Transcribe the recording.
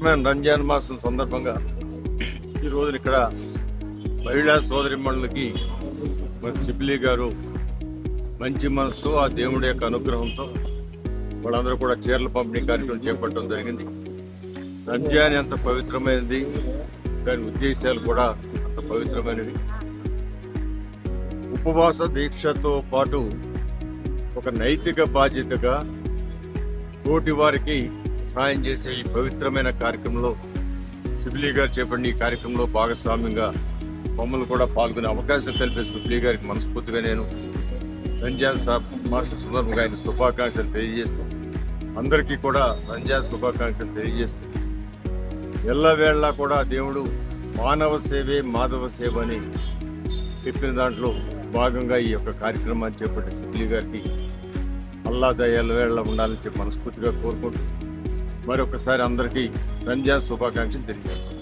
రంజాన్ మాసం సందర్భంగా ఈ రోజున ఇక్కడ మహిళా సోదరిమణులకి మరి సిబ్లీ గారు మంచి మనసుతో ఆ దేవుడి యొక్క అనుగ్రహంతో వాళ్ళందరూ కూడా చీరల పంపిణీ కార్యక్రమం చేపట్టడం జరిగింది. రంజాన్ ఎంత పవిత్రమైనది, దాని ఉద్దేశాలు కూడా అంత పవిత్రమైనవి. ఉపవాస దీక్షతో పాటు ఒక నైతిక బాధ్యతగా తోటి వారికి సహాయం చేసే ఈ పవిత్రమైన కార్యక్రమంలో సిబ్లీ గారు చేపట్టిన ఈ కార్యక్రమంలో భాగస్వామ్యంగా మమ్మల్ని కూడా పాల్గొనే అవకాశం కల్పే సిబ్లీ గారికి మనస్ఫూర్తిగా నేను రంజాన్ మాస సందర్భంగా ఆయన శుభాకాంక్షలు తెలియజేస్తూ అందరికీ కూడా రంజాన్ శుభాకాంక్షలు తెలియజేస్తూ ఎల్లవేళలా కూడా దేవుడు మానవ సేవే మాధవ సేవ అని చెప్పిన దాంట్లో భాగంగా ఈ యొక్క కార్యక్రమాన్ని చేపట్టే సిబ్లీ గారికి అల్లా దయ ఎల్లవేళలా ఉండాలని చెప్పి మనస్ఫూర్తిగా కోరుకుంటూ మరొకసారి అందరికీ రంజాన్ శుభాకాంక్షలు తెలియజేస్తాం.